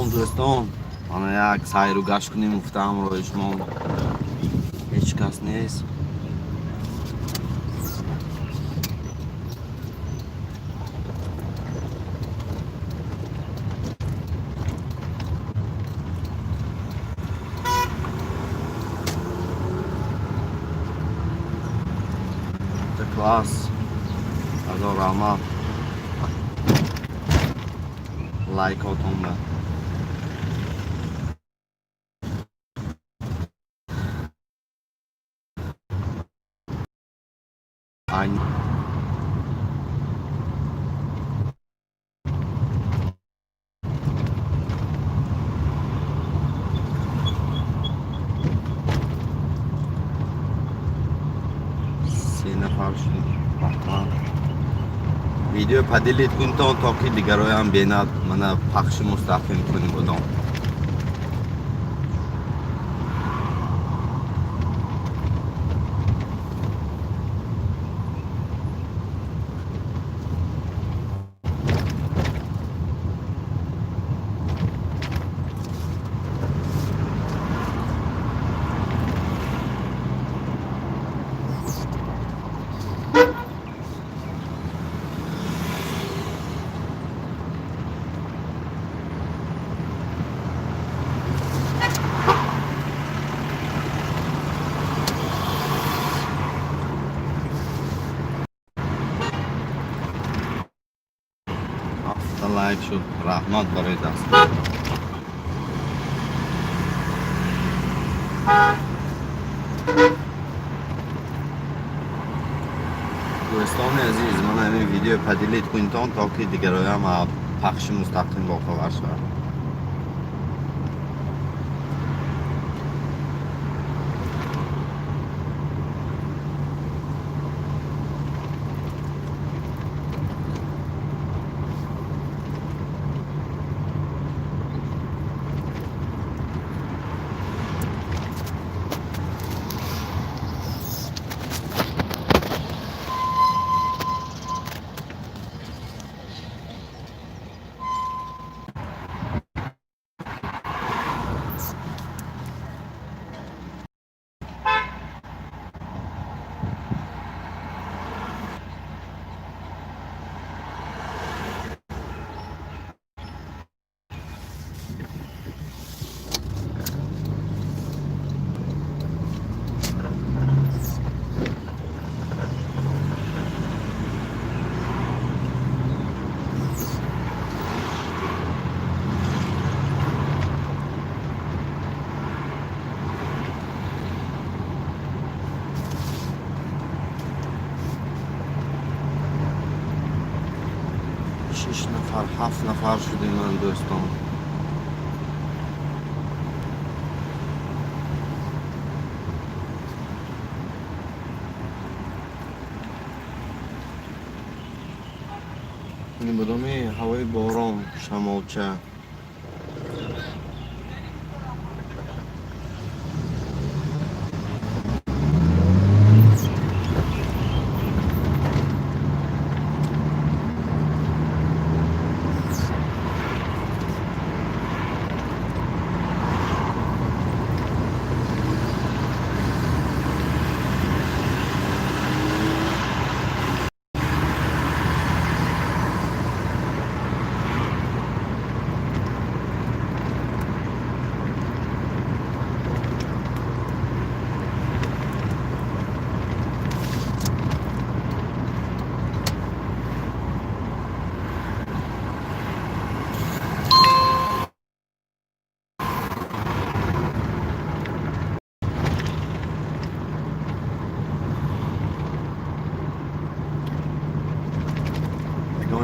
سلام دوستان، من یک سیر و گشت کنیم افتم روی شما. هیچ کس نیست. کلاس از رحمت لایک هاتون به این سه نفر شدیم. ویدیو پدیلیت کنید تا که دیگرای هم بیند من پخش مستقیم کنیم بودم. لایک شد، رحمت برای دست. دوستان عزیز، من این ویدیو پدیلیت کنید تا که دیگرای هم پخش مستقیم با خبر شد. شش نفر 7 نفر شدیم من دوستان. این بدومی هوای باران شمالچه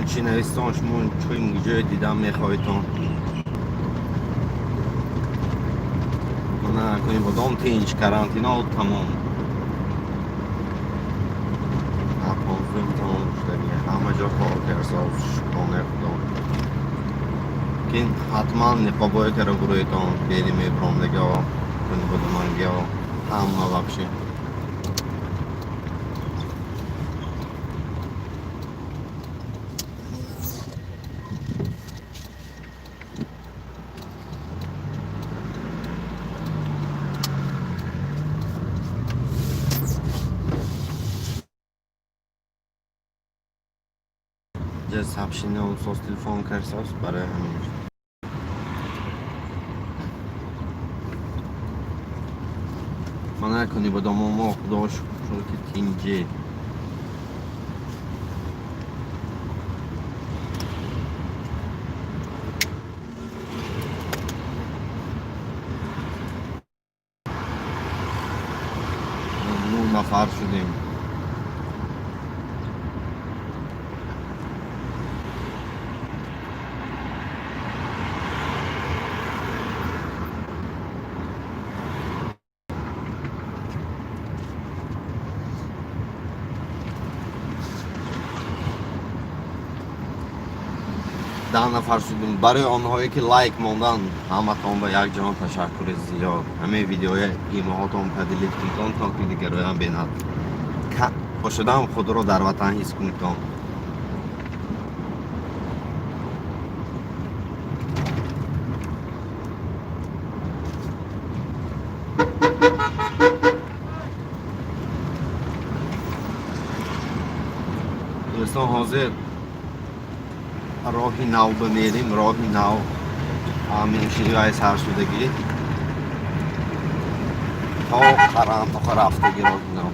چی نویستان شما چوی موجه دیدم میخوایتون نه کنیم بودم تینج کرانتینا تمام اپانفیم تمام شده همه جا کار کرساز شکانه خودم که حتما نقابای کرا گروهتان بیلی میبرامدگه ها کنی بودمانگی ها همه بخشی اینجا сообщение اون سوز تلفن کرساس برای همین من نکنی با دامو خدا شکر که تینجه نفر شدیم ده نفر شدیم برای آنهایی که لایک موندن همتون با یک جان تشکر زیاد همه ویدیوهای ایمهاتون پدیلیت کنید تا که دیگه روی هم بیند شدم خود رو در وطن حس کنید دوستان حاضر راهی نو بمیریم راهی نو همین شیوه سر شدگی تا آخر هفتگی راهی نو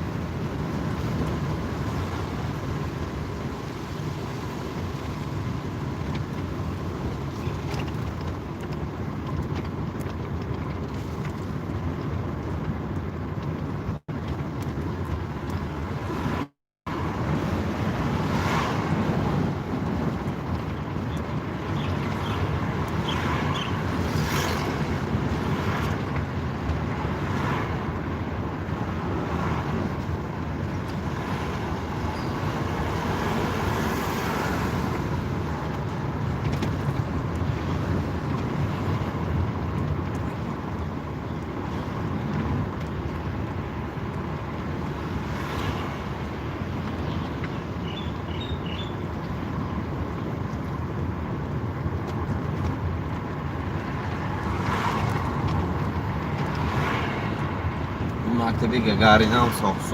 مکتبی گگارین هم ساخت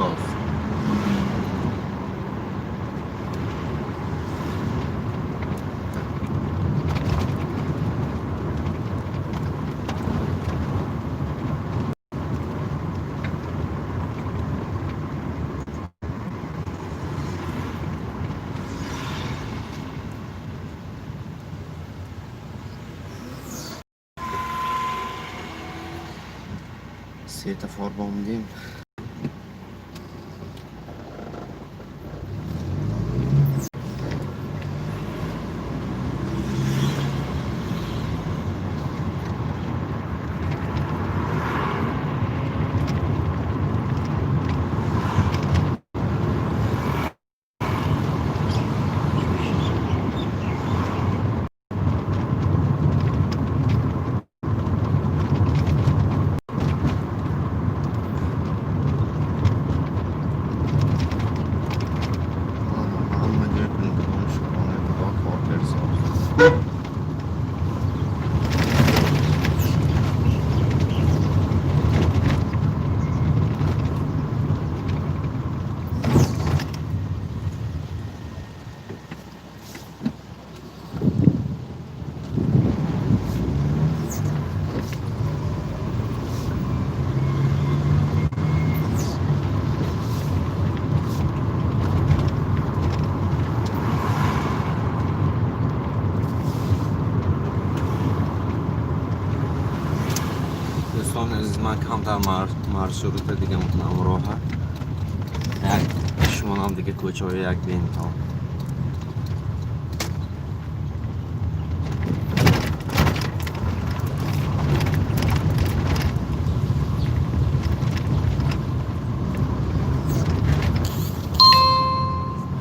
سیتفار باندیم از من کم تا مارشروت دیگه میتونم راه یک شما هم دیگه کوچه های یک بین تا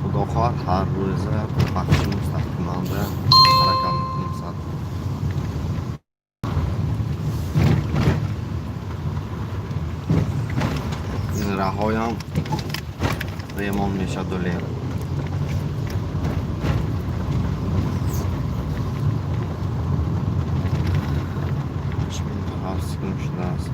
خدا خواهد هر روزه بخش مستقیمانده حرکت میکنیم صد این راه هایم ریمان میشه دولیر هر سکون شده است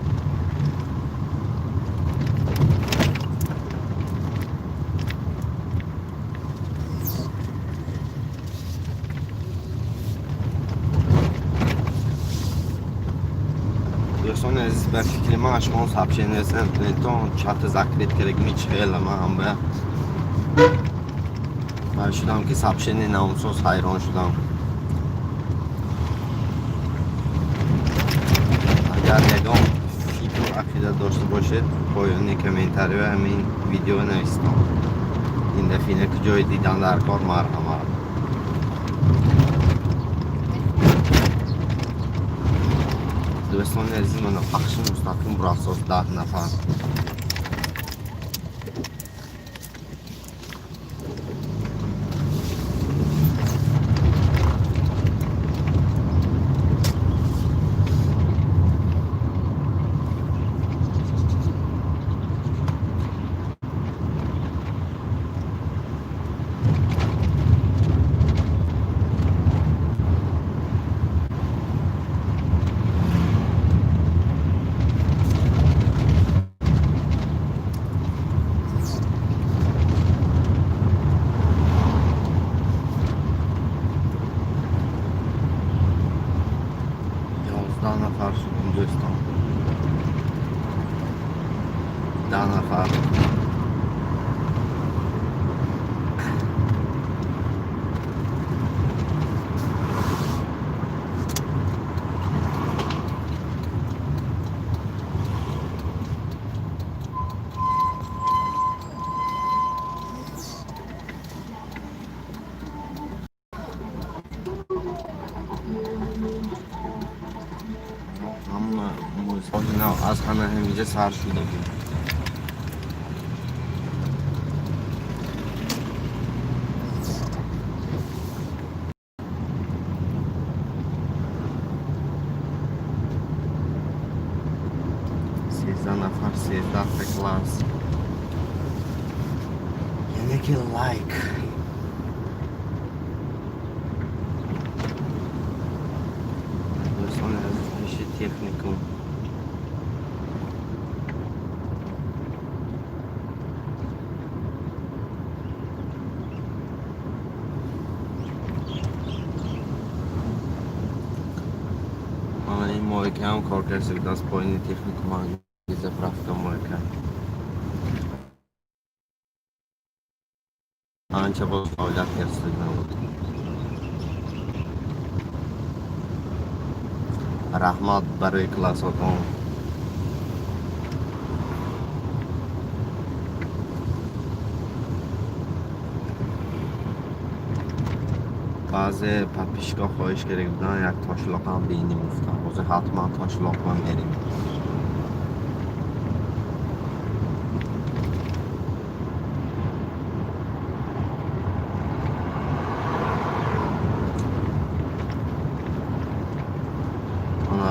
به فکر من شما сообщение نسیم تو چت ذکرت کرد میچ خیلی من هم به شدم که сообщение نامسوز حیران شدم. اگر یکم فکر و عقیده داشته باشید پایانی کامنتری و همین ویدیو نویسم. این دفعه که جای دیدن در کار مرحمت. دوستان عزیز من پخش مستقیم بر اساس 10 نفر 11 نفر شدیم دوستان 10 نفر اینا از همه همینجا سر شده بود. نفر 13 تا کلاس یعنی که لایک دوستان از پیش تکنیکوم این موقع هم کار کرده از پایین تکنیکوم انگیزه رفتم موقع آنچه با فعالیت کرده نبود. رحمت برای کلاساتون بعضی پیشگاه خواهش کرده بودن یک تاشلاق هم بینیم افتن بازه حتما تاشلاق هم میریم.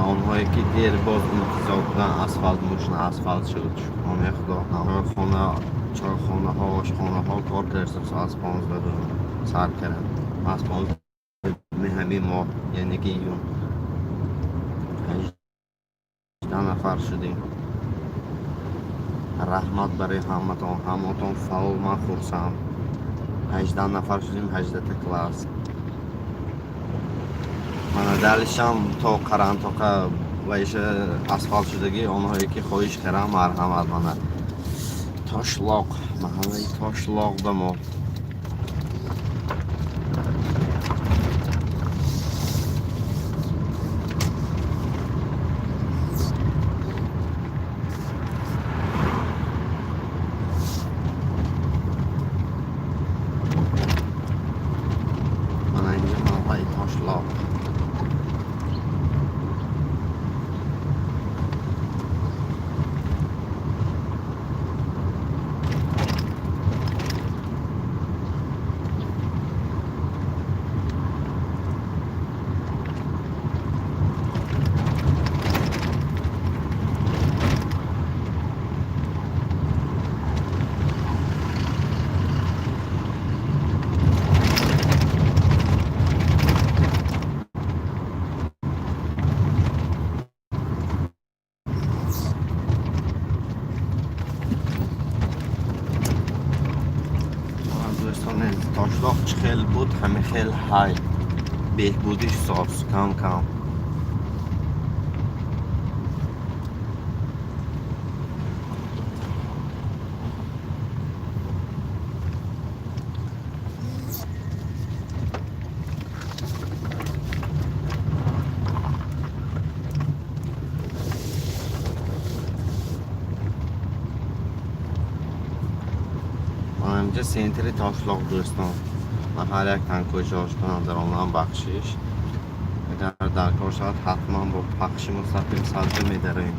اونهایی که دیر باز انتظار بودن اسفالت موشن اسفالت شد اون خدا خونه ها و خونه ها کار کرد از 15 سر کردن از 15 همین ما یعنی که ایون 18 نفر شدیم. رحمت برای همتون فعال من خورسم 18 نفر شدیم 18 تا کلاس من دلشم تا قرن تا که ویش اسفالت شدگی اونهایی که خواهش کردم مرحمت من تاشلاق محله تاشلاق دمو من اینجا محله تاشلاق تاشلاق خیلی بود همه خیلی های بهبودیش ساز کم اینجا سنتری تاشلاق دوستان. من هر یک تن کوشش کنم در آنها بخشش. اگر در کار شد حتما با بخش مستقیم سلطه می‌داریم.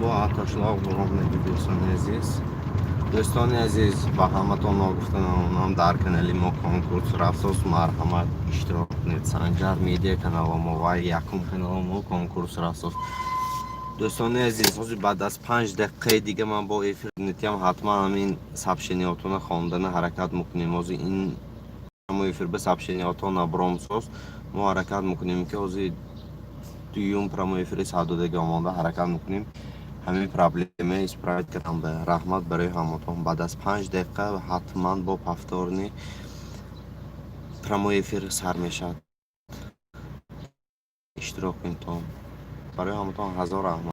با آتشلاق برام نگی دوستان عزیز با همتون نگفتن اونم در کانال ما کنکورس رفسوس مرحمت اشتراک کنید. سنجر میدیا کانال ما و یکم کانال ما کنکورس رفسوس. دوستان عزیز بعد از 5 دقیقه دیگه من با افرنتی هم حتما همین سبشنیاتون خواندن حرکت میکنیم. از این ما افر به سبشنیاتون ابرامسوس ما حرکت میکنیم که از دویوم پرامو افری سعدو دیگه آمانده حرکت میکنیم. همین پرابلمه اسپرایت کردم به رحمت برای همتون. بعد از 5 دقیقه حتما با پفتورنی پرامو افیر سر میشد. اشتراک کنید برای همتون. هزار رحمت.